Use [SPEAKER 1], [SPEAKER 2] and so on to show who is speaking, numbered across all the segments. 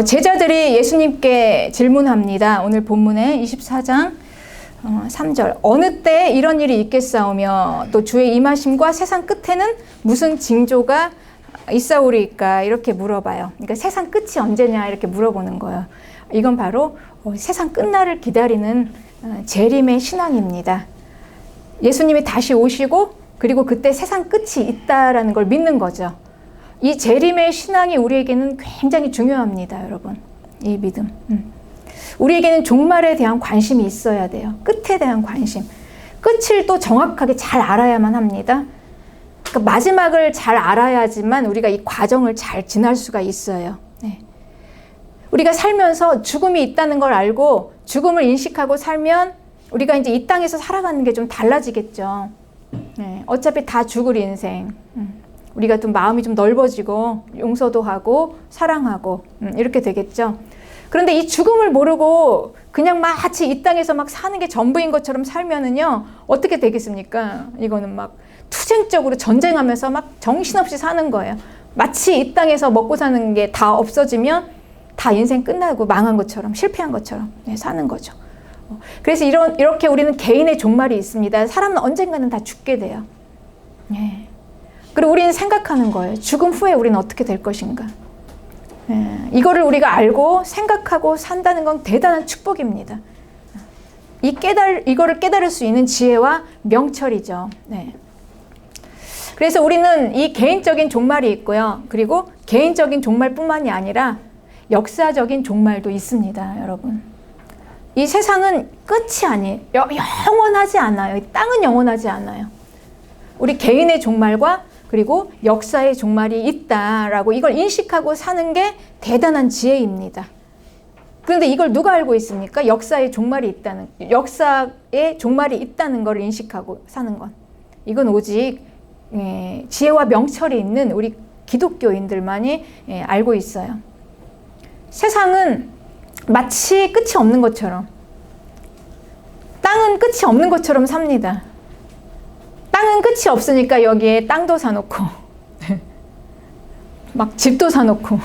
[SPEAKER 1] 제자들이 예수님께 질문합니다. 오늘 본문에 24장 3절. 어느 때 이런 일이 있겠사오며 또 주의 임하심과 세상 끝에는 무슨 징조가 있사오리까? 이렇게 물어봐요. 그러니까 세상 끝이 언제냐 이렇게 물어보는 거예요. 이건 바로 세상 끝날을 기다리는 재림의 신앙입니다. 예수님이 다시 오시고 그리고 그때 세상 끝이 있다라는 걸 믿는 거죠. 이 재림의 신앙이 우리에게는 굉장히 중요합니다, 여러분. 이 믿음. 우리에게는 종말에 대한 관심이 있어야 돼요. 끝에 대한 관심. 끝을 또 정확하게 잘 알아야만 합니다. 그러니까 마지막을 잘 알아야지만 우리가 이 과정을 잘 지날 수가 있어요. 네. 우리가 살면서 죽음이 있다는 걸 알고 죽음을 인식하고 살면 우리가 이제 이 땅에서 살아가는 게 좀 달라지겠죠. 네. 어차피 다 죽을 인생. 우리가 좀 마음이 좀 넓어지고 용서도 하고 사랑하고 이렇게 되겠죠. 그런데 이 죽음을 모르고 그냥 마치 이 땅에서 막 사는 게 전부인 것처럼 살면은요 어떻게 되겠습니까? 이거는 막 투쟁적으로 전쟁하면서 막 정신없이 사는 거예요. 마치 이 땅에서 먹고 사는 게 다 없어지면 다 인생 끝나고 망한 것처럼 실패한 것처럼 사는 거죠. 그래서 이렇게 우리는 개인의 종말이 있습니다. 사람은 언젠가는 다 죽게 돼요. 네. 그리고 우리는 생각하는 거예요. 죽음 후에 우리는 어떻게 될 것인가. 이거를 우리가 알고 생각하고 산다는 건 대단한 축복입니다. 이거를 깨달을 수 있는 지혜와 명철이죠. 네. 그래서 우리는 이 개인적인 종말이 있고요. 그리고 개인적인 종말뿐만이 아니라 역사적인 종말도 있습니다, 여러분. 이 세상은 끝이 아니에요. 영원하지 않아요. 이 땅은 영원하지 않아요. 우리 개인의 종말과 그리고 역사의 종말이 있다라고 이걸 인식하고 사는 게 대단한 지혜입니다. 그런데 이걸 누가 알고 있습니까? 역사의 종말이 있다는 걸 인식하고 사는 것. 이건 오직 지혜와 명철이 있는 우리 기독교인들만이 알고 있어요. 세상은 마치 끝이 없는 것처럼, 땅은 끝이 없는 것처럼 삽니다. 땅은 끝이 없으니까 여기에 땅도 사놓고 막 집도 사놓고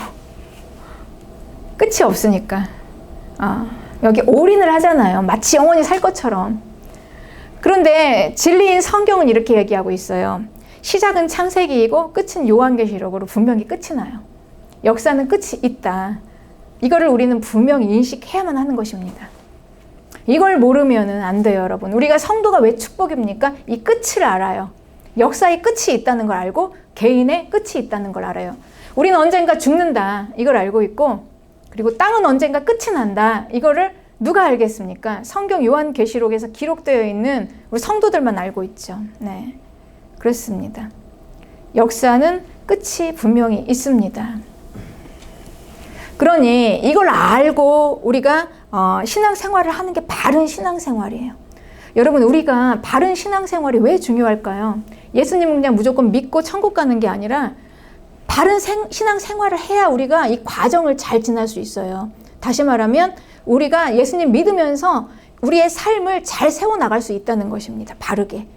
[SPEAKER 1] 끝이 없으니까 여기 올인을 하잖아요. 마치 영원히 살 것처럼. 그런데 진리인 성경은 이렇게 얘기하고 있어요. 시작은 창세기이고 끝은 요한계시록으로 분명히 끝이 나요. 역사는 끝이 있다. 이거를 우리는 분명히 인식해야만 하는 것입니다. 이걸 모르면은 안 돼요, 여러분. 우리가 성도가 왜 축복입니까? 이 끝을 알아요. 역사의 끝이 있다는 걸 알고 개인의 끝이 있다는 걸 알아요. 우리는 언젠가 죽는다. 이걸 알고 있고, 그리고 땅은 언젠가 끝이 난다. 이거를 누가 알겠습니까? 성경 요한계시록에서 기록되어 있는 우리 성도들만 알고 있죠. 네, 그렇습니다. 역사는 끝이 분명히 있습니다. 그러니 이걸 알고 우리가 신앙생활을 하는 게 바른 신앙생활이에요. 여러분, 우리가 바른 신앙생활이 왜 중요할까요? 예수님은 그냥 무조건 믿고 천국 가는 게 아니라 바른 신앙생활을 해야 우리가 이 과정을 잘 지날 수 있어요. 다시 말하면 우리가 예수님 믿으면서 우리의 삶을 잘 세워나갈 수 있다는 것입니다. 바르게.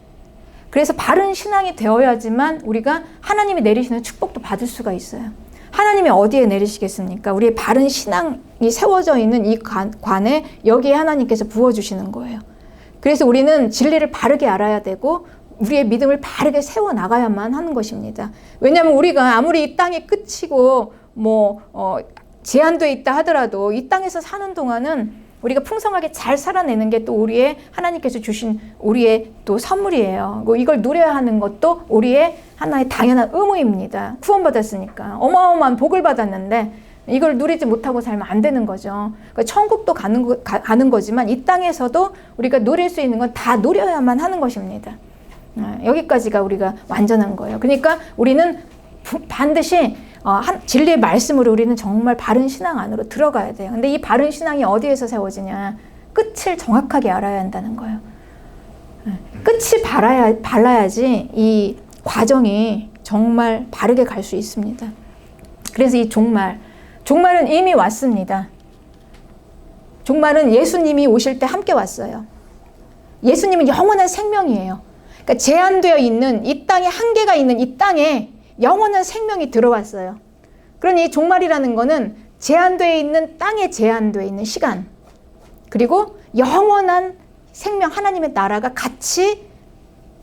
[SPEAKER 1] 그래서 바른 신앙이 되어야지만 우리가 하나님이 내리시는 축복도 받을 수가 있어요. 하나님이 어디에 내리시겠습니까? 우리의 바른 신앙이 세워져 있는 이 관에 여기에 하나님께서 부어주시는 거예요. 그래서 우리는 진리를 바르게 알아야 되고 우리의 믿음을 바르게 세워나가야만 하는 것입니다. 왜냐하면 우리가 아무리 이 땅이 끝이고 제한되어 있다 하더라도 이 땅에서 사는 동안은 우리가 풍성하게 잘 살아내는 게 또 우리의 하나님께서 주신 우리의 또 선물이에요. 이걸 누려야 하는 것도 우리의 하나의 당연한 의무입니다. 구원받았으니까 어마어마한 복을 받았는데 이걸 누리지 못하고 살면 안 되는 거죠. 그러니까 천국도 가는 거지만 이 땅에서도 우리가 누릴 수 있는 건 다 누려야만 하는 것입니다. 여기까지가 우리가 완전한 거예요. 그러니까 우리는 반드시 진리의 말씀으로 우리는 정말 바른 신앙 안으로 들어가야 돼요. 근데 이 바른 신앙이 어디에서 세워지냐? 끝을 정확하게 알아야 한다는 거예요. 끝이 발라야지 이 과정이 정말 바르게 갈 수 있습니다. 그래서 이 종말은 이미 왔습니다. 종말은 예수님이 오실 때 함께 왔어요. 예수님은 영원한 생명이에요. 그러니까 제한되어 있는 이 땅에 한계가 있는 이 땅에 영원한 생명이 들어왔어요. 그러니 종말이라는 거는 제한되어 있는 땅에 제한되어 있는 시간, 그리고 영원한 생명 하나님의 나라가 같이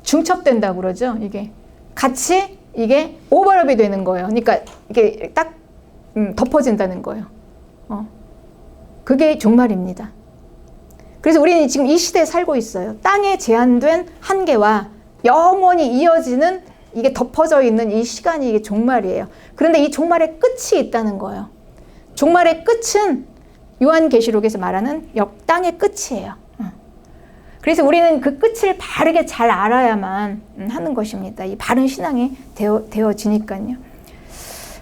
[SPEAKER 1] 중첩된다고 그러죠. 이게 같이 이게 오버랩이 되는 거예요. 그러니까 이게 딱 덮어진다는 거예요. 그게 종말입니다. 그래서 우리는 지금 이 시대에 살고 있어요. 땅에 제한된 한계와 영원히 이어지는 이게 덮어져 있는 이 시간이 이게 종말이에요. 그런데 이 종말의 끝이 있다는 거예요. 종말의 끝은 요한계시록에서 말하는 땅의 끝이에요. 그래서 우리는 그 끝을 바르게 잘 알아야만 하는 것입니다. 이 바른 신앙이 되어지니까요.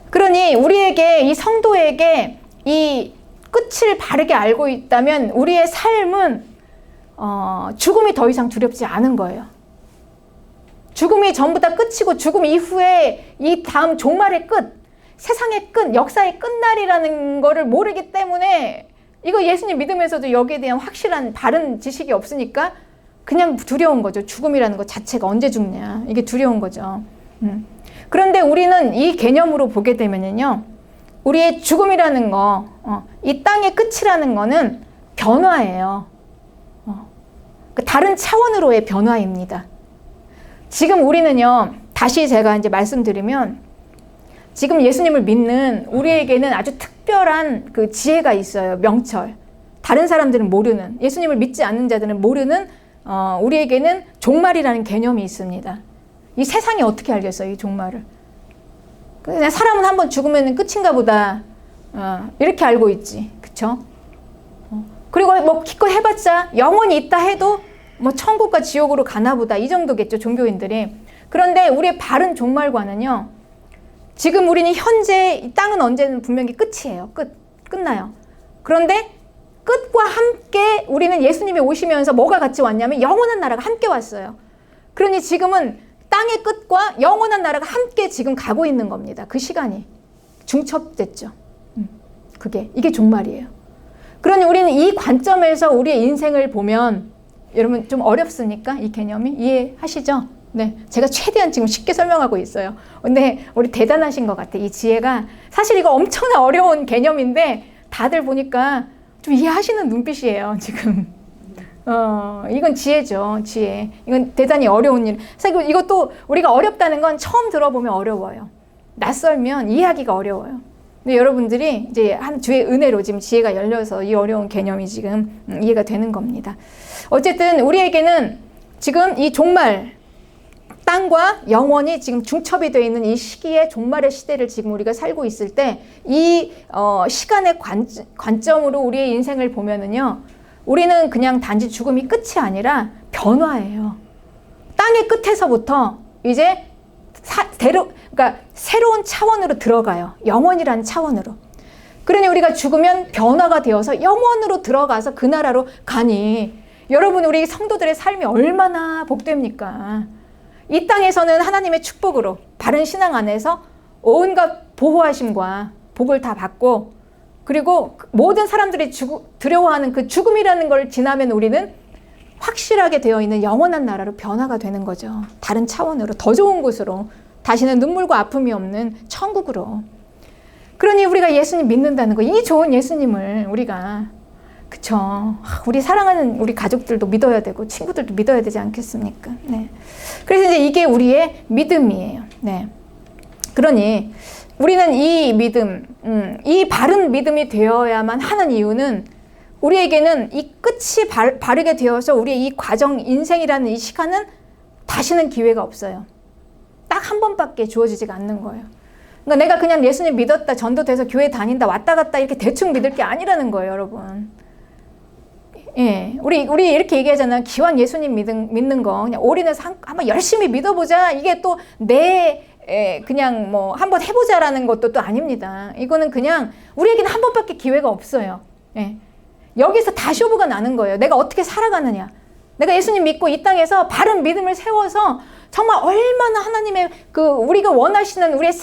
[SPEAKER 1] 그러니 우리에게, 이 성도에게 이 끝을 바르게 알고 있다면 우리의 삶은 죽음이 더 이상 두렵지 않은 거예요. 죽음이 전부 다 끝이고 죽음 이후에 이 다음 종말의 끝, 세상의 끝, 역사의 끝날이라는 거를 모르기 때문에 이거 예수님 믿으면서도 여기에 대한 확실한 바른 지식이 없으니까 그냥 두려운 거죠. 죽음이라는 것 자체가 언제 죽냐. 이게 두려운 거죠. 그런데 우리는 이 개념으로 보게 되면요, 우리의 죽음이라는 거, 이 땅의 끝이라는 거는 변화예요. 다른 차원으로의 변화입니다. 지금 우리는요, 다시 제가 이제 말씀드리면, 지금 예수님을 믿는 우리에게는 아주 특별한 그 지혜가 있어요. 명철. 다른 사람들은 모르는, 예수님을 믿지 않는 자들은 모르는, 우리에게는 종말이라는 개념이 있습니다. 이 세상이 어떻게 알겠어요, 이 종말을? 그냥 사람은 한번 죽으면 끝인가 보다, 이렇게 알고 있지. 그쵸? 그리고 뭐 기껏 해봤자 영원히 있다 해도 뭐 천국과 지옥으로 가나 보다, 이 정도겠죠, 종교인들이. 그런데 우리의 바른 종말과는요, 지금 우리는 현재 이 땅은 언제는 분명히 끝이에요. 끝나요. 그런데 끝과 함께 우리는 예수님이 오시면서 뭐가 같이 왔냐면 영원한 나라가 함께 왔어요. 그러니 지금은 땅의 끝과 영원한 나라가 함께 지금 가고 있는 겁니다. 그 시간이 중첩됐죠. 이게 종말이에요. 그러니 우리는 이 관점에서 우리의 인생을 보면, 여러분 좀 어렵습니까? 이 개념이 이해하시죠? 네, 제가 최대한 지금 쉽게 설명하고 있어요. 근데 우리 대단하신 것 같아. 이 지혜가 사실 이거 엄청나 어려운 개념인데 다들 보니까 좀 이해하시는 눈빛이에요, 지금. 이건 지혜죠, 지혜. 이건 대단히 어려운 일. 사실 이것도 우리가 어렵다는 건 처음 들어보면 어려워요. 낯설면 이해하기가 어려워요. 근데 여러분들이 이제 한 주의 은혜로 지금 지혜가 열려서 이 어려운 개념이 지금 이해가 되는 겁니다. 어쨌든 우리에게는 지금 이 종말, 땅과 영원이 지금 중첩이 되어 있는 이 시기에 종말의 시대를 지금 우리가 살고 있을 때, 이 시간의 관점으로 우리의 인생을 보면은요, 우리는 그냥 단지 죽음이 끝이 아니라 변화예요. 땅의 끝에서부터 이제 그러니까 새로운 차원으로 들어가요. 영원이라는 차원으로. 그러니 우리가 죽으면 변화가 되어서 영원으로 들어가서 그 나라로 가니, 여러분 우리 성도들의 삶이 얼마나 복됩니까? 이 땅에서는 하나님의 축복으로 바른 신앙 안에서 온갖 보호하심과 복을 다 받고, 그리고 모든 사람들이 두려워하는 그 죽음이라는 걸 지나면 우리는 확실하게 되어 있는 영원한 나라로 변화가 되는 거죠. 다른 차원으로, 더 좋은 곳으로, 다시는 눈물과 아픔이 없는 천국으로. 그러니 우리가 예수님 믿는다는 거, 이 좋은 예수님을 우리가, 그쵸, 우리 사랑하는 우리 가족들도 믿어야 되고 친구들도 믿어야 되지 않겠습니까? 네. 그래서 이제 이게 우리의 믿음이에요. 네. 그러니 우리는 이 믿음, 이 바른 믿음이 되어야만 하는 이유는, 우리에게는 이 끝이 바르게 되어서 우리의 이 과정, 인생이라는 이 시간은 다시는 기회가 없어요. 딱 한 번밖에 주어지지가 않는 거예요. 그러니까 내가 그냥 예수님 믿었다, 전도돼서 교회 다닌다, 왔다 갔다 이렇게 대충 믿을 게 아니라는 거예요, 여러분. 예, 우리 이렇게 얘기하잖아요. 기왕 예수님 믿는 거 그냥 올인해서 한번 열심히 믿어보자. 이게 또 그냥 뭐 한번 해보자라는 것도 또 아닙니다. 이거는 그냥 우리에게는 한 번밖에 기회가 없어요. 예. 여기서 다 쇼부가 나는 거예요. 내가 어떻게 살아가느냐. 내가 예수님 믿고 이 땅에서 바른 믿음을 세워서 정말 얼마나 하나님의 우리가 원하시는 우리의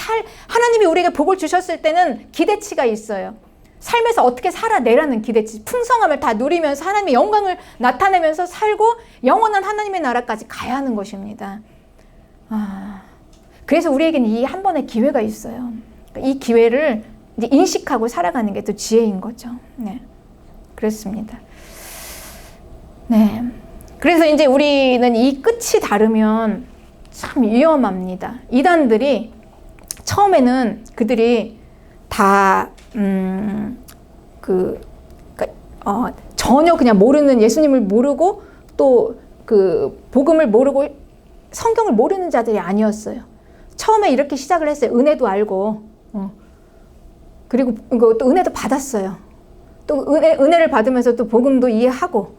[SPEAKER 1] 하나님이 우리에게 복을 주셨을 때는 기대치가 있어요. 삶에서 어떻게 살아내라는 기대치, 풍성함을 다 누리면서 하나님의 영광을 나타내면서 살고 영원한 하나님의 나라까지 가야 하는 것입니다. 그래서 우리에게는 이 한 번의 기회가 있어요. 이 기회를 이제 인식하고 살아가는 게 또 지혜인 거죠. 네. 그렇습니다. 네. 그래서 이제 우리는 이 끝이 다르면 참 위험합니다. 이단들이 처음에는 그들이 다 전혀 그냥 모르는, 예수님을 모르고 또 그 복음을 모르고 성경을 모르는 자들이 아니었어요. 처음에 이렇게 시작을 했어요. 은혜도 알고 그리고 또 은혜도 받았어요. 또 은혜를 받으면서 또 복음도 이해하고,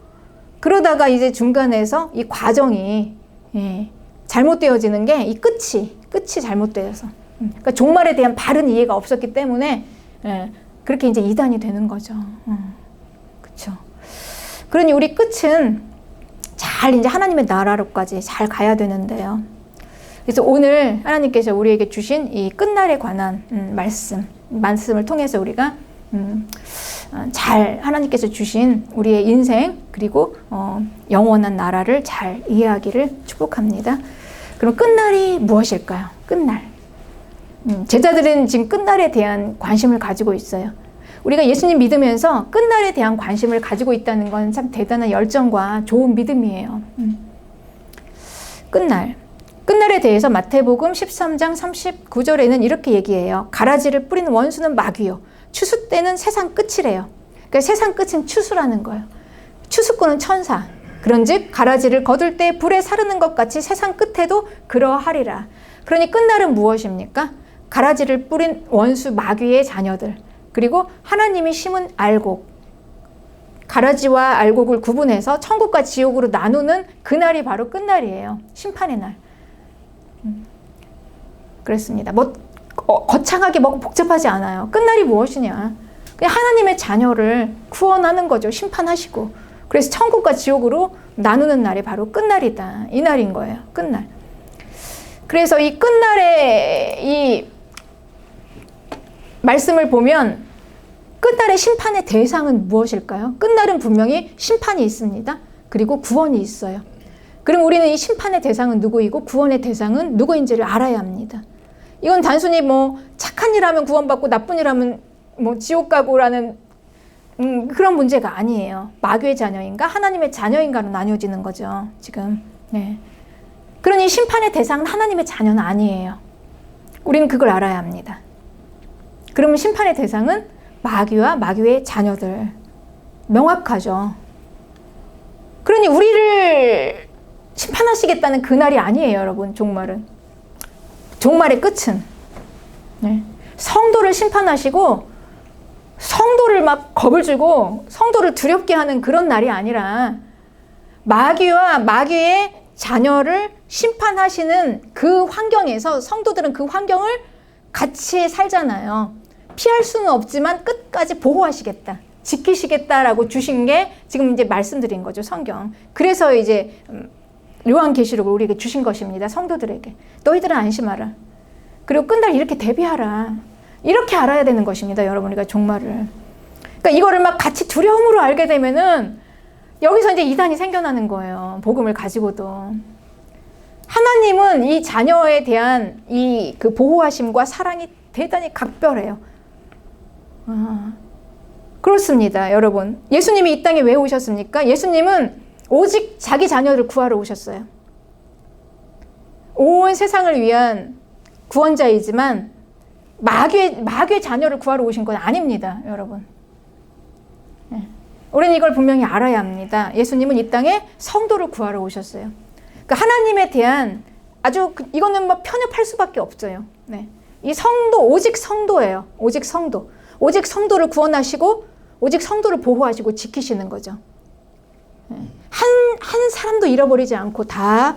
[SPEAKER 1] 그러다가 이제 중간에서 이 과정이 잘못되어지는 게 이 끝이 잘못되어서, 그러니까 종말에 대한 바른 이해가 없었기 때문에 그렇게 이제 이단이 되는 거죠. 그렇죠. 그러니 우리 끝은 잘 이제 하나님의 나라로까지 잘 가야 되는데요. 그래서 오늘 하나님께서 우리에게 주신 이 끝날에 관한 말씀을 통해서 우리가 잘 하나님께서 주신 우리의 인생 그리고 영원한 나라를 잘 이해하기를 축복합니다. 그럼 끝날이 무엇일까요? 끝날. 제자들은 지금 끝날에 대한 관심을 가지고 있어요. 우리가 예수님 믿으면서 끝날에 대한 관심을 가지고 있다는 건 참 대단한 열정과 좋은 믿음이에요. 끝날에 대해서 마태복음 13장 39절에는 이렇게 얘기해요. 가라지를 뿌리는 원수는 마귀요, 추수 때는 세상 끝이래요. 그러니까 세상 끝은 추수라는 거예요. 추수꾼은 천사. 그런즉 가라지를 거둘 때 불에 사르는 것 같이 세상 끝에도 그러하리라. 그러니 끝날은 무엇입니까? 가라지를 뿌린 원수 마귀의 자녀들, 그리고 하나님이 심은 알곡, 가라지와 알곡을 구분해서 천국과 지옥으로 나누는 그날이 바로 끝날이에요. 심판의 날. 그렇습니다. 거창하게 복잡하지 않아요. 끝날이 무엇이냐? 그냥 하나님의 자녀를 구원하는 거죠. 심판하시고. 그래서 천국과 지옥으로 나누는 날이 바로 끝날이다. 이 날인 거예요. 끝날. 그래서 이 끝날의 이 말씀을 보면 끝날의 심판의 대상은 무엇일까요? 끝날은 분명히 심판이 있습니다. 그리고 구원이 있어요. 그럼 우리는 이 심판의 대상은 누구이고 구원의 대상은 누구인지를 알아야 합니다. 이건 단순히 착한 일 하면 구원받고 나쁜 일 하면 지옥 가고라는 그런 문제가 아니에요. 마귀의 자녀인가 하나님의 자녀인가로 나뉘어지는 거죠. 지금. 네. 그러니 심판의 대상은 하나님의 자녀는 아니에요. 우리는 그걸 알아야 합니다. 그러면 심판의 대상은 마귀와 마귀의 자녀들. 명확하죠. 그러니 우리를 심판하시겠다는 그날이 아니에요, 여러분. 종말은. 종말의 끝은 성도를 심판하시고 성도를 막 겁을 주고 성도를 두렵게 하는 그런 날이 아니라 마귀와 마귀의 자녀를 심판하시는 그 환경에서 성도들은 그 환경을 같이 살잖아요. 피할 수는 없지만 끝까지 보호하시겠다, 지키시겠다라고 주신 게 지금 이제 말씀드린 거죠, 성경. 그래서 이제 요한계시록을 우리에게 주신 것입니다, 성도들에게. 너희들은 안심하라. 그리고 끝날 이렇게 대비하라. 이렇게 알아야 되는 것입니다, 여러분. 우리가 종말을. 그러니까 이거를 막 같이 두려움으로 알게 되면은 여기서 이제 이단이 생겨나는 거예요, 복음을 가지고도. 하나님은 이 자녀에 대한 이 그 보호하심과 사랑이 대단히 각별해요. 그렇습니다, 여러분. 예수님이 이 땅에 왜 오셨습니까? 예수님은 오직 자기 자녀를 구하러 오셨어요. 온 세상을 위한 구원자이지만 마귀의 자녀를 구하러 오신 건 아닙니다, 여러분. 우리는 이걸 분명히 알아야 합니다. 예수님은 이 땅에 성도를 구하러 오셨어요. 그러니까 하나님에 대한 아주 이거는 편협할 수밖에 없어요. 네. 이 성도, 오직 성도예요. 오직 성도. 오직 성도를 구원하시고 오직 성도를 보호하시고 지키시는 거죠. 한 사람도 잃어버리지 않고 다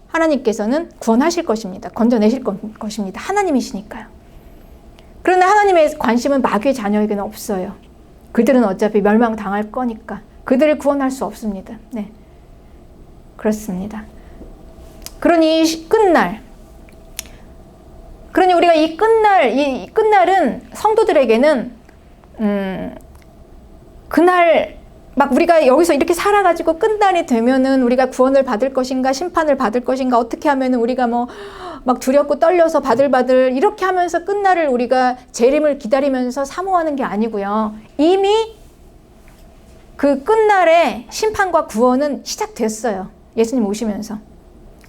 [SPEAKER 1] 하나님께서는 구원하실 것입니다. 건져내실 것입니다. 하나님이시니까요. 그러나 하나님의 관심은 마귀의 자녀에게는 없어요. 그들은 어차피 멸망당할 거니까 그들을 구원할 수 없습니다. 네, 그렇습니다. 그러니 이 끝날, 그러니 우리가 이 끝날은 성도들에게는 그날 막 우리가 여기서 이렇게 살아가지고 끝날이 되면은 우리가 구원을 받을 것인가 심판을 받을 것인가 어떻게 하면은 우리가 막 두렵고 떨려서 바들바들 이렇게 하면서 끝날을 우리가 재림을 기다리면서 사모하는 게 아니고요. 이미 그 끝날의 심판과 구원은 시작됐어요. 예수님 오시면서.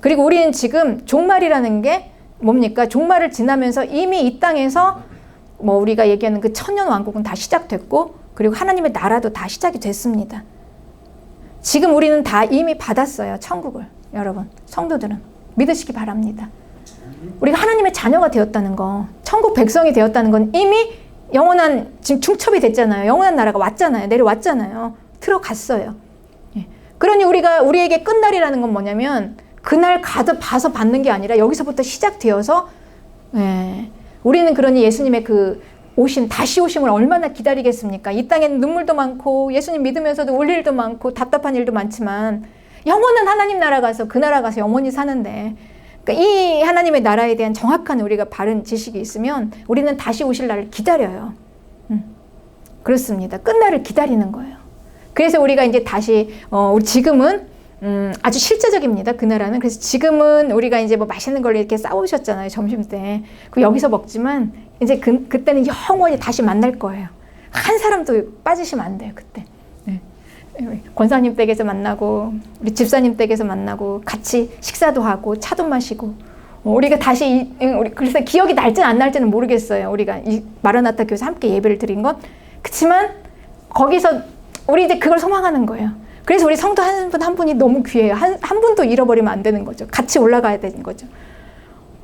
[SPEAKER 1] 그리고 우리는 지금 종말이라는 게 뭡니까? 종말을 지나면서 이미 이 땅에서 뭐 우리가 얘기하는 그 천년 왕국은 다 시작됐고, 그리고 하나님의 나라도 다 시작이 됐습니다. 지금 우리는 다 이미 받았어요. 천국을. 여러분, 성도들은 믿으시기 바랍니다. 우리가 하나님의 자녀가 되었다는 거, 천국 백성이 되었다는 건 이미 영원한, 지금 중첩이 됐잖아요. 영원한 나라가 왔잖아요. 내려왔잖아요. 들어갔어요. 예. 그러니 우리에게 끝날이라는 건 뭐냐면 그날 봐서 받는 게 아니라 여기서부터 시작되어서, 예. 우리는 그러니 예수님의 그 다시 오심을 얼마나 기다리겠습니까? 이 땅에는 눈물도 많고 예수님 믿으면서도 울 일도 많고 답답한 일도 많지만 영원한 하나님 나라 가서 그 나라 가서 영원히 사는데, 그러니까 이 하나님의 나라에 대한 정확한 우리가 바른 지식이 있으면 우리는 다시 오실 날을 기다려요. 그렇습니다. 끝날을 기다리는 거예요. 그래서 우리가 이제 다시 우리 지금은 아주 실제적입니다. 그 나라는. 그래서 지금은 우리가 이제 뭐 맛있는 걸 이렇게 싸우셨잖아요. 점심 때. 그 여기서 먹지만 이제 그때는 영원히 다시 만날 거예요. 한 사람도 빠지시면 안 돼요. 그때. 네. 권사님 댁에서 만나고 우리 집사님 댁에서 만나고 같이 식사도 하고 차도 마시고, 우리가 다시 그래서 기억이 날지는 안 날지는 모르겠어요. 우리가 이 마라나타 교회에서 함께 예배를 드린 건. 그렇지만 거기서 우리 이제 그걸 소망하는 거예요. 그래서 우리 성도 한 분 한 분이 너무 귀해요. 한 분도 잃어버리면 안 되는 거죠. 같이 올라가야 되는 거죠.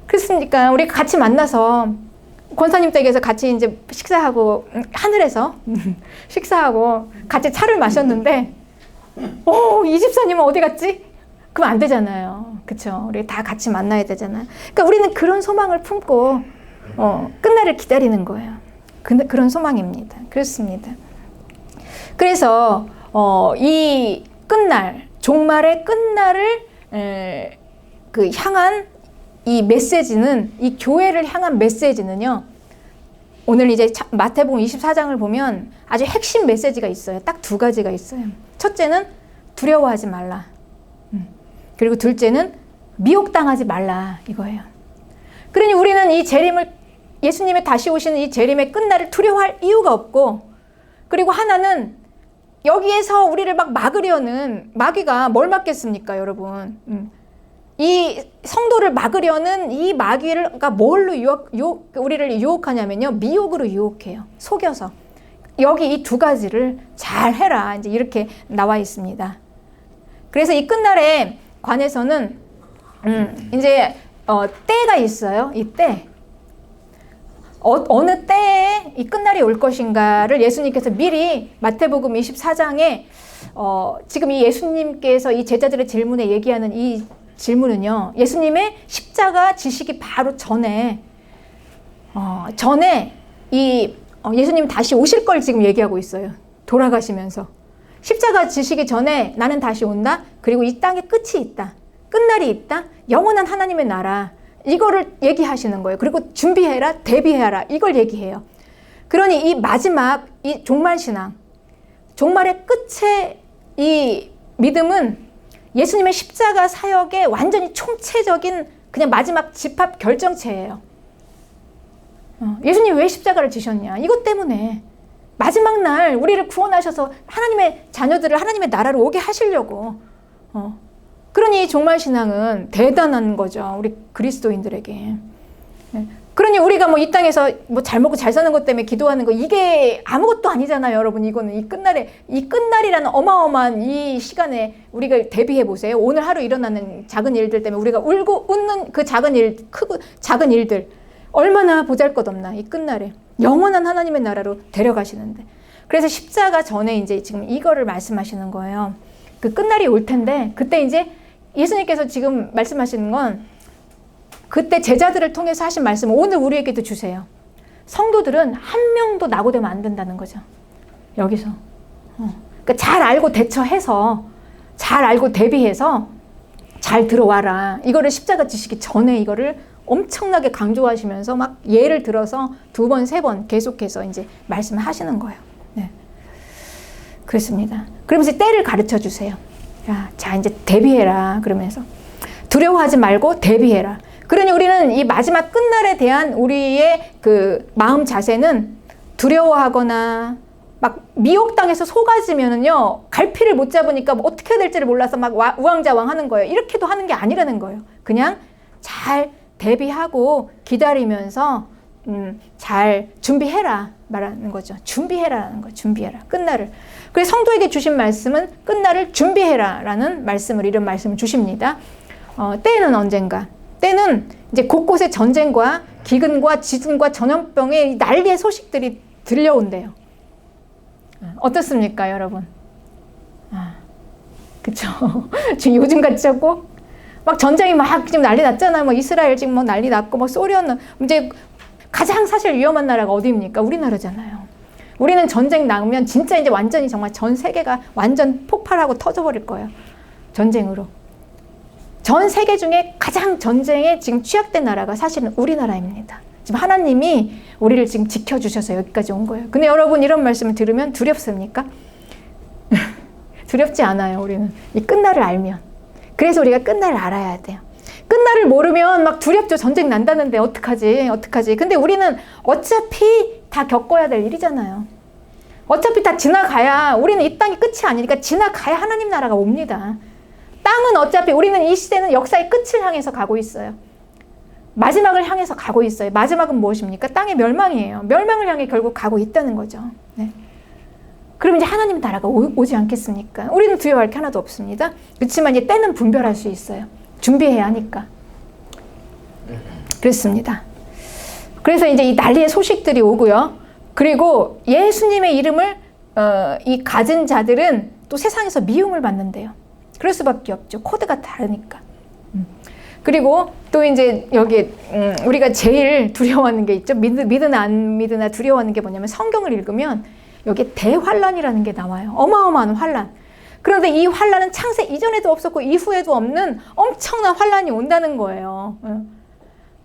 [SPEAKER 1] 그렇습니까? 우리 같이 만나서 권사님 댁에서 같이 이제 식사하고 하늘에서 식사하고 같이 차를 마셨는데, 이 집사님은 어디 갔지? 그럼 안 되잖아요. 그렇죠? 우리 다 같이 만나야 되잖아요. 그러니까 우리는 그런 소망을 품고 끝날을 기다리는 거예요. 그런 소망입니다. 그렇습니다. 그래서 이 끝날, 종말의 끝날을 향한 이 메시지는, 이 교회를 향한 메시지는요, 오늘 이제 마태복음 24장을 보면 아주 핵심 메시지가 있어요. 딱 두 가지가 있어요. 첫째는 두려워하지 말라. 그리고 둘째는 미혹당하지 말라, 이거예요. 그러니 우리는 이 재림을, 예수님의 다시 오시는 이 재림의 끝날을 두려워할 이유가 없고, 그리고 하나는 여기에서 우리를 막 막으려는 마귀가 뭘 막겠습니까, 여러분? 이 성도를 막으려는 이 마귀가 뭘로 우리를 유혹하냐면요, 미혹으로 유혹해요. 속여서. 여기 이 두 가지를 잘 해라, 이제 이렇게 나와 있습니다. 그래서 이 끝날에 관해서는 이제 때가 있어요. 이 때. 어느 때에 이 끝날이 올 것인가를 예수님께서 미리 마태복음 24장에 지금 이 예수님께서 이 제자들의 질문에 얘기하는 이 질문은요, 예수님의 십자가 지시기 바로 전에 예수님 다시 오실 걸 지금 얘기하고 있어요. 돌아가시면서 십자가 지시기 전에 나는 다시 온다. 그리고 이 땅에 끝이 있다. 끝날이 있다. 영원한 하나님의 나라. 이거를 얘기하시는 거예요. 그리고 준비해라, 대비해라, 이걸 얘기해요. 그러니 이 마지막, 이 종말신앙, 종말의 끝의 이 믿음은 예수님의 십자가 사역의 완전히 총체적인 그냥 마지막 집합 결정체예요. 예수님 왜 십자가를 지셨냐? 이것 때문에. 마지막 날 우리를 구원하셔서 하나님의 자녀들을 하나님의 나라로 오게 하시려고. 그러니 종말신앙은 대단한 거죠. 우리 그리스도인들에게. 그러니 우리가 뭐 이 땅에서 뭐 잘 먹고 잘 사는 것 때문에 기도하는 거, 이게 아무것도 아니잖아요, 여러분. 이거는 이 끝날이라는 어마어마한 이 시간에 우리가 대비해 보세요. 오늘 하루 일어나는 작은 일들 때문에 우리가 울고 웃는 그 작은 일들. 얼마나 보잘것없나, 이 끝날에. 영원한 하나님의 나라로 데려가시는데. 그래서 십자가 전에 이제 지금 이거를 말씀하시는 거예요. 그 끝날이 올 텐데, 그때 이제 예수님께서 지금 말씀하시는 건 그때 제자들을 통해서 하신 말씀을 오늘 우리에게도 주세요. 성도들은 한 명도 낙오되면 안 된다는 거죠. 여기서. 그러니까 잘 알고 대처해서, 잘 알고 대비해서 잘 들어와라. 이거를 십자가 지시기 전에 이거를 엄청나게 강조하시면서 막 예를 들어서 2번, 3번 계속해서 이제 말씀하시는 거예요. 네. 그렇습니다. 그러면서 때를 가르쳐 주세요. 자, 이제 대비해라. 그러면서 두려워하지 말고 대비해라. 그러니 우리는 이 마지막 끝날에 대한 우리의 그 마음 자세는 두려워하거나 막 미혹당해서 속아지면은요, 갈피를 못 잡으니까 뭐 어떻게 해야 될지를 몰라서 막 우왕좌왕 하는 거예요. 이렇게도 하는 게 아니라는 거예요. 그냥 잘 대비하고 기다리면서 잘 준비해라 말하는 거죠. 준비해라라는 거예요. 준비해라. 끝날을. 그래서 성도에게 주신 말씀은 끝날을 준비해라라는 말씀을, 이런 말씀을 주십니다. 때는 언젠가. 때는 이제 곳곳에 전쟁과 기근과 지진과 전염병의 난리의 소식들이 들려온대요. 어떻습니까, 여러분? 그쵸. 지금 요즘 같지 않고? 막 전쟁이 막 지금 난리 났잖아요. 뭐 이스라엘 지금 뭐 난리 났고, 뭐 소련은 이제 가장 사실 위험한 나라가 어디입니까? 우리나라잖아요. 우리는 전쟁 나오면 진짜 이제 완전히 정말 전 세계가 완전 폭발하고 터져버릴 거예요. 전쟁으로. 전 세계 중에 가장 전쟁에 지금 취약된 나라가 사실은 우리나라입니다. 지금 하나님이 우리를 지금 지켜주셔서 여기까지 온 거예요. 근데 여러분, 이런 말씀을 들으면 두렵습니까? 두렵지 않아요, 우리는. 이 끝날을 알면. 그래서 우리가 끝날을 알아야 돼요. 끝날을 모르면 막 두렵죠. 전쟁 난다는데 어떡하지? 어떡하지? 근데 우리는 어차피 다 겪어야 될 일이잖아요. 어차피 다 지나가야, 우리는 이 땅이 끝이 아니니까 지나가야 하나님 나라가 옵니다. 땅은 어차피, 우리는 이 시대는 역사의 끝을 향해서 가고 있어요. 마지막을 향해서 가고 있어요. 마지막은 무엇입니까? 땅의 멸망이에요. 멸망을 향해 결국 가고 있다는 거죠. 네. 그럼 이제 하나님 나라가 오지 않겠습니까? 우리는 두려워할 게 하나도 없습니다. 그렇지만 이제 때는 분별할 수 있어요. 준비해야 하니까. 그렇습니다. 그래서 이제 이 난리의 소식들이 오고요. 그리고 예수님의 이름을 이 가진 자들은 또 세상에서 미움을 받는데요. 그럴 수밖에 없죠. 코드가 다르니까. 그리고 또 이제 여기 우리가 제일 두려워하는 게 있죠. 믿으나 안 믿으나 두려워하는 게 뭐냐면, 성경을 읽으면 여기에 대환란이라는 게 나와요. 어마어마한 환란. 그런데 이 환란은 창세 이전에도 없었고 이후에도 없는 엄청난 환란이 온다는 거예요.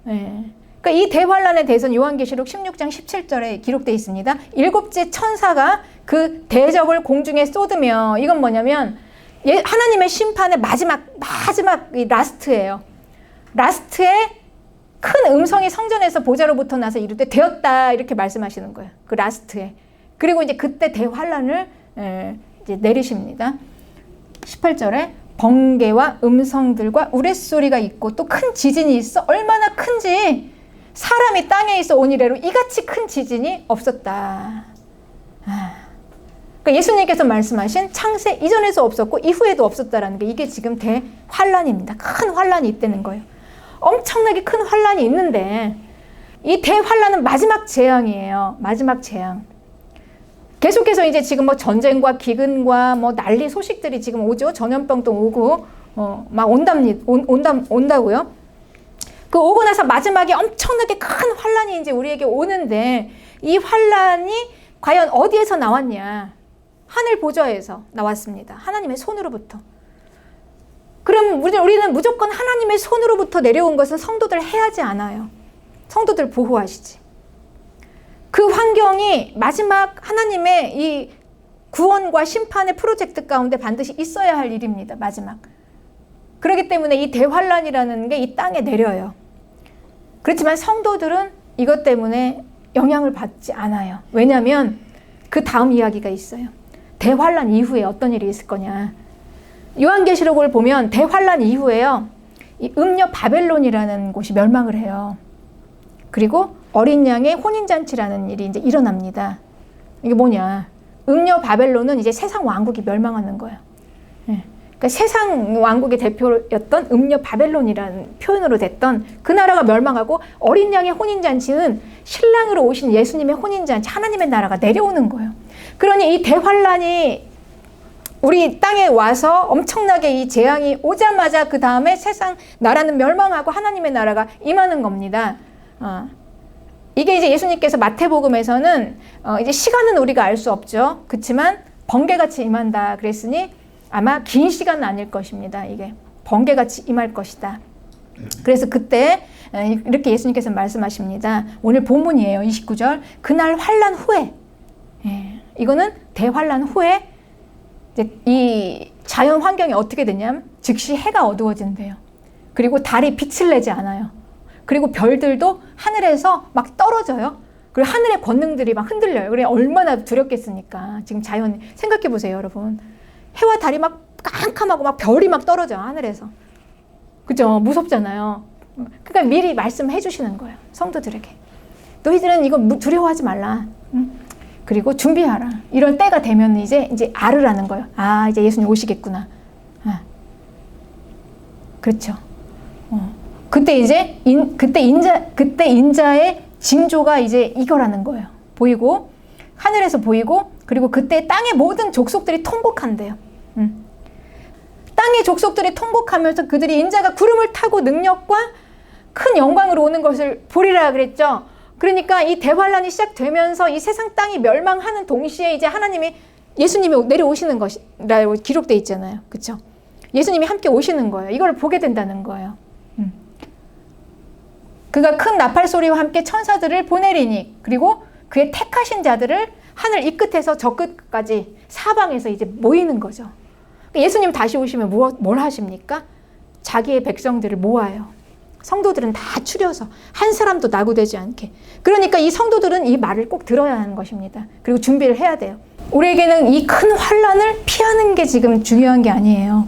[SPEAKER 1] 네. 그러니까 이 대환란에 대해서는 요한계시록 16장 17절에 기록되어 있습니다. 7째 천사가 그 대적을 공중에 쏟으며, 이건 뭐냐면 하나님의 심판의 마지막 이 라스트예요. 라스트에 큰 음성이 성전에서 보좌로부터 나서 이르되 되었다, 이렇게 말씀하시는 거예요. 그 라스트에. 그리고 이제 그때 대환란을 이제 내리십니다. 18절에 번개와 음성들과 우레소리가 있고 또 큰 지진이 있어 얼마나 큰지 사람이 땅에 있어 온 이래로 이같이 큰 지진이 없었다. 그러니까 예수님께서 말씀하신 창세 이전에도 없었고 이후에도 없었다라는 게, 이게 지금 대환란입니다. 큰 환란이 있다는 거예요. 엄청나게 큰 환란이 있는데 이 대환란은 마지막 재앙이에요. 마지막 재앙. 계속해서 이제 지금 뭐 전쟁과 기근과 뭐 난리 소식들이 지금 오죠. 전염병도 오고 막 온다고요. 그 오고 나서 마지막에 엄청나게 큰 환란이 이제 우리에게 오는데, 이 환란이 과연 어디에서 나왔냐? 하늘 보좌에서 나왔습니다. 하나님의 손으로부터. 그럼 우리는 무조건 하나님의 손으로부터 내려온 것은 성도들 해하지 않아요. 성도들 보호하시지. 그 환경이 마지막 하나님의 이 구원과 심판의 프로젝트 가운데 반드시 있어야 할 일입니다. 마지막. 그렇기 때문에 이 대환란이라는 게 이 땅에 내려요. 그렇지만 성도들은 이것 때문에 영향을 받지 않아요. 왜냐하면 그 다음 이야기가 있어요. 대환란 이후에 어떤 일이 있을 거냐. 요한계시록을 보면 대환란 이후에요, 이 음녀 바벨론이라는 곳이 멸망을 해요. 그리고 어린 양의 혼인잔치라는 일이 이제 일어납니다. 이게 뭐냐? 음녀 바벨론은 이제 세상 왕국이 멸망하는 거예요. 그러니까 세상 왕국의 대표였던 음녀 바벨론이라는 표현으로 됐던 그 나라가 멸망하고, 어린 양의 혼인잔치는 신랑으로 오신 예수님의 혼인잔치, 하나님의 나라가 내려오는 거예요. 그러니 이 대환란이 우리 땅에 와서 엄청나게 이 재앙이 오자마자 그 다음에 세상 나라는 멸망하고 하나님의 나라가 임하는 겁니다. 이게 이제 예수님께서 마태복음에서는 이제 시간은 우리가 알 수 없죠. 그렇지만 번개같이 임한다 그랬으니 아마 긴 시간은 아닐 것입니다. 이게 번개같이 임할 것이다. 그래서 그때 이렇게 예수님께서 말씀하십니다. 오늘 본문이에요. 29절. 그날 환란 후에, 이거는 대환란 후에 이제 이 자연 환경이 어떻게 되냐면 즉시 해가 어두워진대요. 그리고 달이 빛을 내지 않아요. 그리고 별들도 하늘에서 막 떨어져요. 그리고 하늘의 권능들이 막 흔들려요. 그래 얼마나 두렵겠습니까? 지금 자연 생각해 보세요, 여러분. 해와 달이 막 깜깜하고 막 별이 막 떨어져 하늘에서. 그죠? 무섭잖아요. 그러니까 미리 말씀해 주시는 거예요, 성도들에게. 너희들은 이거 두려워하지 말라. 그리고 준비하라. 이런 때가 되면 이제 알으라는 거예요. 아, 이제 예수님 오시겠구나. 아. 그렇죠. 그때 이제 그때 인자의 징조가 이제 이거라는 거예요. 보이고 하늘에서 보이고, 그리고 그때 땅의 모든 족속들이 통곡한대요. 땅의 족속들이 통곡하면서 그들이 인자가 구름을 타고 능력과 큰 영광으로 오는 것을 보리라 그랬죠. 그러니까 이 대환란이 시작되면서 이 세상 땅이 멸망하는 동시에 이제 예수님이 내려오시는 것이라고 기록되어 있잖아요. 그렇죠? 예수님이 함께 오시는 거예요. 이걸 보게 된다는 거예요. 그가 큰 나팔 소리와 함께 천사들을 보내리니, 그리고 그의 택하신 자들을 하늘 이 끝에서 저 끝까지 사방에서 이제 모이는 거죠. 예수님 다시 오시면 뭘 하십니까? 자기의 백성들을 모아요. 성도들은 다 추려서 한 사람도 낙오되지 않게. 그러니까 이 성도들은 이 말을 꼭 들어야 하는 것입니다. 그리고 준비를 해야 돼요. 우리에게는 이 큰 환란을 피하는 게 지금 중요한 게 아니에요.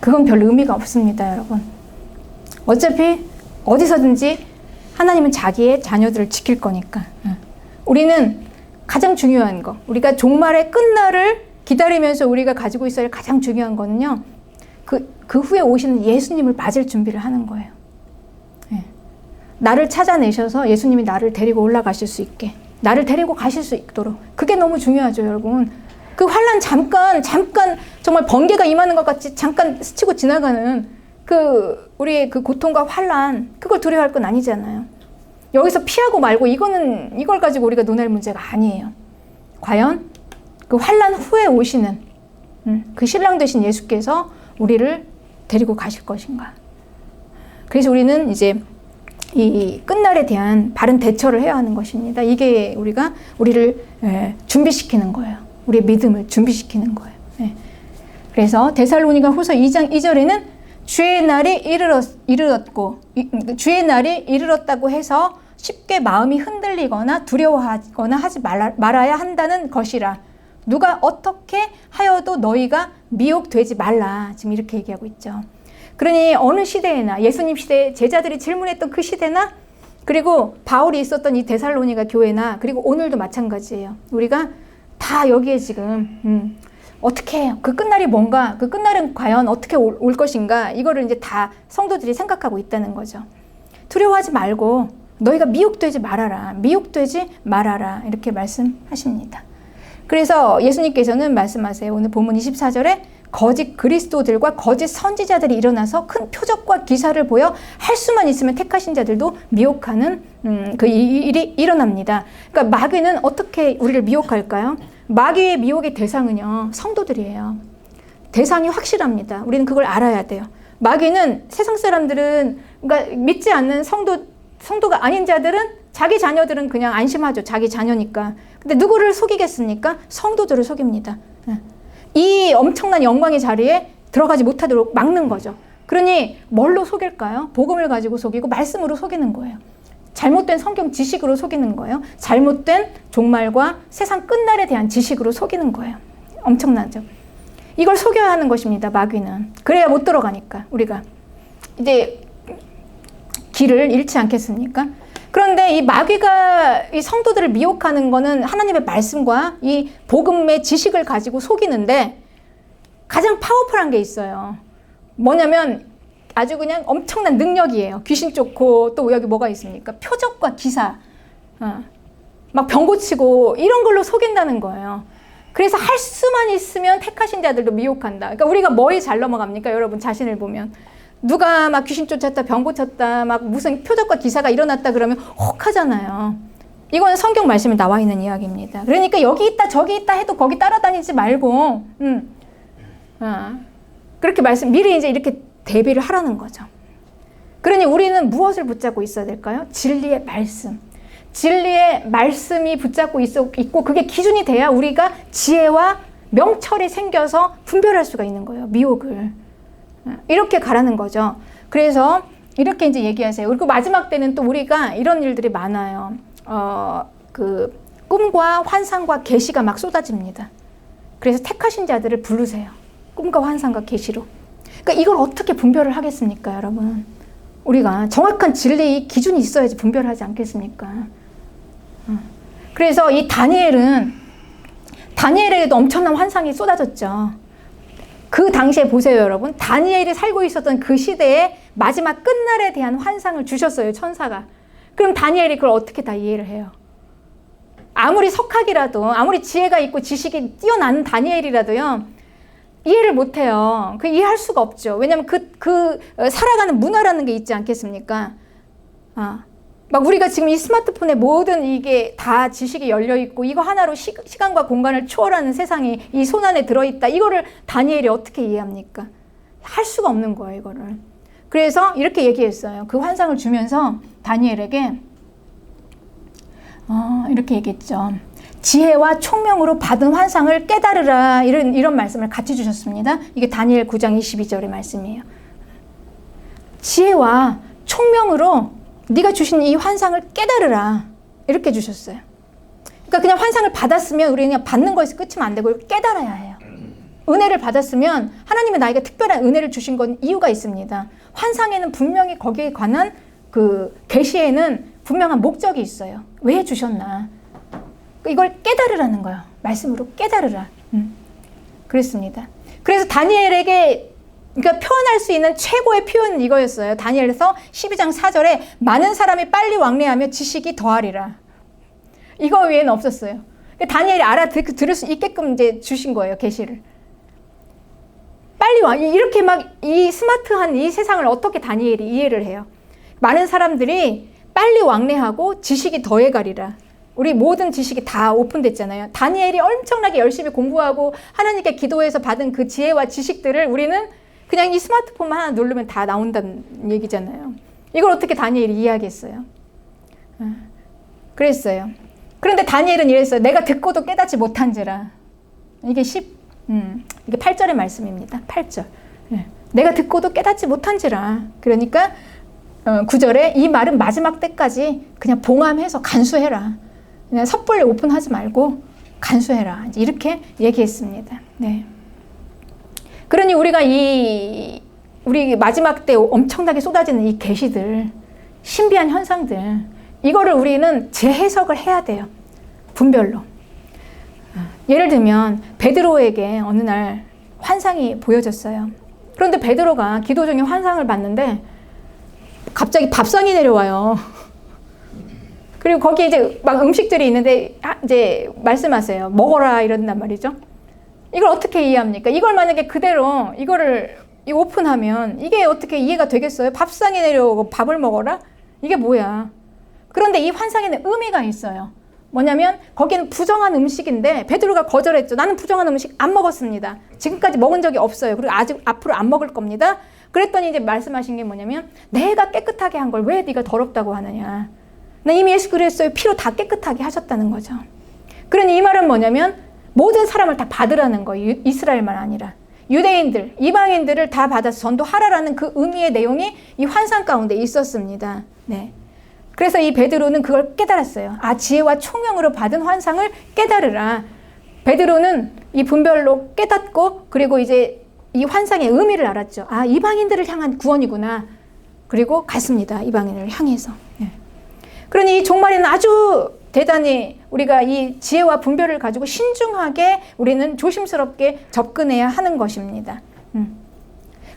[SPEAKER 1] 그건 별 의미가 없습니다, 여러분. 어차피 어디서든지 하나님은 자기의 자녀들을 지킬 거니까. 우리는 가장 중요한 거, 우리가 종말의 끝날을 기다리면서 우리가 가지고 있어야 할 가장 중요한 거는요, 그 후에 오시는 예수님을 맞을 준비를 하는 거예요. 나를 찾아내셔서 예수님이 나를 데리고 올라가실 수 있게, 나를 데리고 가실 수 있도록. 그게 너무 중요하죠, 여러분. 그 환란 잠깐 정말 번개가 임하는 것 같이 잠깐 스치고 지나가는 우리의 그 고통과 환란, 그걸 두려워할 건 아니잖아요. 여기서 피하고 말고 이걸 가지고 우리가 논할 문제가 아니에요. 과연 그 환란 후에 오시는 그 신랑 되신 예수께서 우리를 데리고 가실 것인가. 그래서 우리는 이제 이 끝날에 대한 바른 대처를 해야 하는 것입니다. 이게 우리를 준비시키는 거예요. 우리의 믿음을 준비시키는 거예요. 그래서 데살로니가 후서 2장 2절에는 주의 날이 이르렀다고 해서 쉽게 마음이 흔들리거나 두려워하거나 하지 말아야 한다는 것이라. 누가 어떻게 하여도 너희가 미혹되지 말라. 지금 이렇게 얘기하고 있죠. 그러니 어느 시대에나, 예수님 시대에 제자들이 질문했던 그 시대나, 그리고 바울이 있었던 이 데살로니가 교회나, 그리고 오늘도 마찬가지예요. 우리가 다 여기에 지금 어떻게 해요? 그 끝날이 뭔가, 그 끝날은 과연 어떻게 올 것인가, 이거를 이제 다 성도들이 생각하고 있다는 거죠. 두려워하지 말고 너희가 미혹되지 말아라 이렇게 말씀하십니다. 그래서 예수님께서는 말씀하세요. 오늘 본문 24절에 거짓 그리스도들과 거짓 선지자들이 일어나서 큰 표적과 기사를 보여 할 수만 있으면 택하신 자들도 미혹하는 그 일이 일어납니다. 그러니까 마귀는 어떻게 우리를 미혹할까요? 마귀의 미혹의 대상은요, 성도들이에요. 대상이 확실합니다. 우리는 그걸 알아야 돼요. 마귀는 세상 사람들은, 그러니까 믿지 않는 성도가 아닌 자들은, 자기 자녀들은 그냥 안심하죠. 자기 자녀니까. 근데 누구를 속이겠습니까? 성도들을 속입니다. 이 엄청난 영광의 자리에 들어가지 못하도록 막는 거죠. 그러니 뭘로 속일까요? 복음을 가지고 속이고 말씀으로 속이는 거예요. 잘못된 성경 지식으로 속이는 거예요. 잘못된 종말과 세상 끝날에 대한 지식으로 속이는 거예요. 엄청나죠. 이걸 속여야 하는 것입니다, 마귀는. 그래야 못 들어가니까 우리가 이제 길을 잃지 않겠습니까? 그런데 이 마귀가 이 성도들을 미혹하는 거는 하나님의 말씀과 이 복음의 지식을 가지고 속이는데, 가장 파워풀한 게 있어요. 뭐냐면 아주 그냥 엄청난 능력이에요. 귀신 쫓고, 또 여기 뭐가 있습니까? 표적과 기사, 막 병 고치고 이런 걸로 속인다는 거예요. 그래서 할 수만 있으면 택하신 자들도 미혹한다. 그러니까 우리가 뭐에 잘 넘어갑니까? 여러분 자신을 보면. 누가 막 귀신 쫓았다, 병 고쳤다, 막 무슨 표적과 기사가 일어났다 그러면 혹하잖아요. 이건 성경 말씀에 나와 있는 이야기입니다. 그러니까 여기 있다 저기 있다 해도 거기 따라다니지 말고 그렇게 미리 이제 이렇게 대비를 하라는 거죠. 그러니 우리는 무엇을 붙잡고 있어야 될까요? 진리의 말씀. 진리의 말씀이 붙잡고 있고, 그게 기준이 돼야 우리가 지혜와 명철이 생겨서 분별할 수가 있는 거예요. 미혹을. 이렇게 가라는 거죠. 그래서 이렇게 이제 얘기하세요. 그리고 마지막 때는 또 우리가 이런 일들이 많아요. 그 꿈과 환상과 계시가 막 쏟아집니다. 그래서 택하신 자들을 부르세요. 꿈과 환상과 계시로. 그러니까 이걸 어떻게 분별을 하겠습니까, 여러분? 우리가 정확한 진리 기준이 있어야지 분별하지 않겠습니까? 그래서 이 다니엘에게도 엄청난 환상이 쏟아졌죠. 그 당시에 보세요, 여러분. 다니엘이 살고 있었던 그 시대에 마지막 끝날에 대한 환상을 주셨어요, 천사가. 그럼 다니엘이 그걸 어떻게 다 이해를 해요? 아무리 석학이라도, 아무리 지혜가 있고 지식이 뛰어난 다니엘이라도요, 이해를 못해요. 그 이해할 수가 없죠. 왜냐하면 살아가는 문화라는 게 있지 않겠습니까? 막 우리가 지금 이 스마트폰에 모든 이게 다 지식이 열려있고 이거 하나로 시간과 공간을 초월하는 세상이 이 손 안에 들어있다. 이거를 다니엘이 어떻게 이해합니까? 할 수가 없는 거예요, 이거를. 그래서 이렇게 얘기했어요. 그 환상을 주면서 다니엘에게 이렇게 얘기했죠. 지혜와 총명으로 받은 환상을 깨달으라. 이런 말씀을 같이 주셨습니다. 이게 다니엘 9장 22절의 말씀이에요. 지혜와 총명으로 네가 주신 이 환상을 깨달으라. 이렇게 주셨어요. 그러니까 그냥 환상을 받았으면 우리는 그냥 받는 거에서 끝이면 안 되고 깨달아야 해요. 은혜를 받았으면 하나님이 나에게 특별한 은혜를 주신 건 이유가 있습니다. 환상에는 분명히 거기에 관한 그 계시에는 분명한 목적이 있어요. 왜 주셨나? 이걸 깨달으라는 거예요. 말씀으로 깨달으라. 그랬습니다. 그래서 다니엘에게 그러니까 표현할 수 있는 최고의 표현은 이거였어요. 다니엘서 12장 4절에 많은 사람이 빨리 왕래하며 지식이 더하리라. 이거 외에는 없었어요. 다니엘이 들을 수 있게끔 이제 주신 거예요. 계시를. 빨리 이렇게 막 이 스마트한 이 세상을 어떻게 다니엘이 이해를 해요? 많은 사람들이 빨리 왕래하고 지식이 더해가리라. 우리 모든 지식이 다 오픈됐잖아요. 다니엘이 엄청나게 열심히 공부하고 하나님께 기도해서 받은 그 지혜와 지식들을 우리는 그냥 이 스마트폰만 하나 누르면 다 나온다는 얘기잖아요. 이걸 어떻게 다니엘이 이해하겠어요? 그랬어요. 그런데 다니엘은 이랬어요. 내가 듣고도 깨닫지 못한지라. 이게 8절의 말씀입니다. 8절. 내가 듣고도 깨닫지 못한지라. 그러니까 9절에 이 말은 마지막 때까지 그냥 봉함해서 간수해라. 그냥 섣불리 오픈하지 말고 간수해라. 이렇게 얘기했습니다. 네. 그러니 우리가 우리 마지막 때 엄청나게 쏟아지는 이 계시들, 신비한 현상들, 이거를 우리는 재해석을 해야 돼요. 분별로. 예를 들면 베드로에게 어느 날 환상이 보여졌어요. 그런데 베드로가 기도 중에 환상을 봤는데 갑자기 밥상이 내려와요. 그리고 거기에 이제 막 음식들이 있는데 이제 말씀하세요. 먹어라 이런단 말이죠. 이걸 어떻게 이해합니까? 이걸 만약에 그대로 이거를 오픈하면 이게 어떻게 이해가 되겠어요? 밥상에 내려오고 밥을 먹어라? 이게 뭐야? 그런데 이 환상에는 의미가 있어요. 뭐냐면 거기는 부정한 음식인데 베드로가 거절했죠. 나는 부정한 음식 안 먹었습니다. 지금까지 먹은 적이 없어요. 그리고 아직 앞으로 안 먹을 겁니다. 그랬더니 이제 말씀하신 게 뭐냐면 내가 깨끗하게 한 걸 왜 네가 더럽다고 하느냐. 나 이미 예수 그리스도의 피로 다 깨끗하게 하셨다는 거죠. 그러니 이 말은 뭐냐면 모든 사람을 다 받으라는 거예요. 이스라엘만 아니라. 유대인들, 이방인들을 다 받아서 전도하라라는 그 의미의 내용이 이 환상 가운데 있었습니다. 네. 그래서 이 베드로는 그걸 깨달았어요. 지혜와 총명으로 받은 환상을 깨달으라. 베드로는 이 분별로 깨닫고 그리고 이제 이 환상의 의미를 알았죠. 이방인들을 향한 구원이구나. 그리고 갔습니다. 이방인을 향해서. 네. 그러니 이 종말에는 아주 대단히 우리가 이 지혜와 분별을 가지고 신중하게 우리는 조심스럽게 접근해야 하는 것입니다.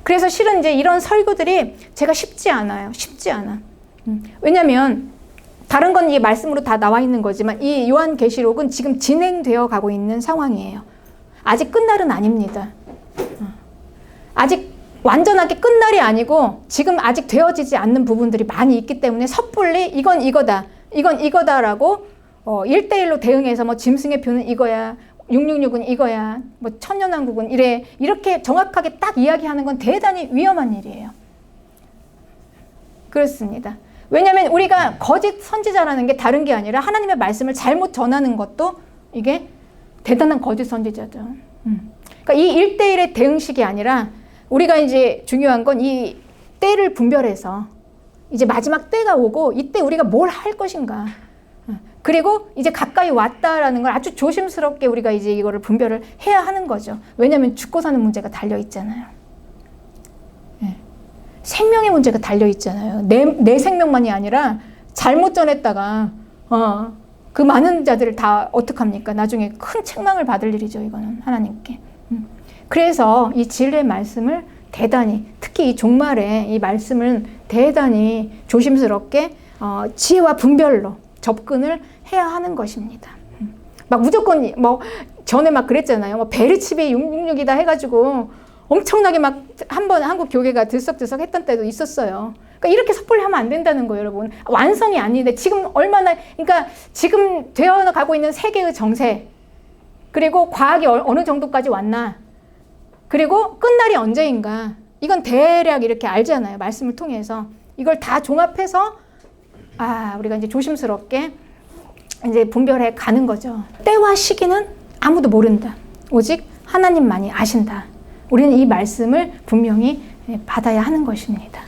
[SPEAKER 1] 그래서 실은 이제 이런 설교들이 제가 쉽지 않아요. 쉽지 않아. 왜냐하면 다른 건 이 말씀으로 다 나와 있는 거지만 이 요한계시록은 지금 진행되어 가고 있는 상황이에요. 아직 끝날은 아닙니다. 아직 완전하게 끝날이 아니고 지금 아직 되어지지 않는 부분들이 많이 있기 때문에 섣불리 이건 이거다, 이건 이거다라고 1대1로 대응해서 뭐 짐승의 표는 이거야, 666은 이거야, 뭐 천년왕국은 이렇게 정확하게 딱 이야기하는 건 대단히 위험한 일이에요. 그렇습니다. 왜냐하면 우리가 거짓 선지자라는 게 다른 게 아니라 하나님의 말씀을 잘못 전하는 것도 이게 대단한 거짓 선지자죠. 그러니까 이 1대1의 대응식이 아니라 우리가 이제 중요한 건 이 때를 분별해서 이제 마지막 때가 오고 이때 우리가 뭘 할 것인가. 그리고 이제 가까이 왔다라는 걸 아주 조심스럽게 우리가 이제 이거를 분별을 해야 하는 거죠. 왜냐하면 죽고 사는 문제가 달려 있잖아요. 생명의 문제가 달려 있잖아요. 내 생명만이 아니라 잘못 전했다가 그 많은 자들을 다 어떡합니까? 나중에 큰 책망을 받을 일이죠. 이거는 하나님께. 그래서 이 진리의 말씀을 대단히, 특히 이 종말에 이 말씀은 대단히 조심스럽게 지혜와 분별로 접근을 해야 하는 것입니다. 막 무조건 뭐 전에 막 그랬잖아요. 뭐 베르치베 666이다 해가지고 엄청나게 막 한번 한국 교회가 들썩들썩 했던 때도 있었어요. 그러니까 이렇게 섣불리 하면 안 된다는 거예요, 여러분. 완성이 아닌데 지금 얼마나, 그러니까 지금 되어가고 있는 세계의 정세, 그리고 과학이 어느 정도까지 왔나, 그리고 끝날이 언제인가, 이건 대략 이렇게 알잖아요. 말씀을 통해서. 이걸 다 종합해서 우리가 이제 조심스럽게 이제 분별해 가는 거죠. 때와 시기는 아무도 모른다. 오직 하나님만이 아신다. 우리는 이 말씀을 분명히 받아야 하는 것입니다.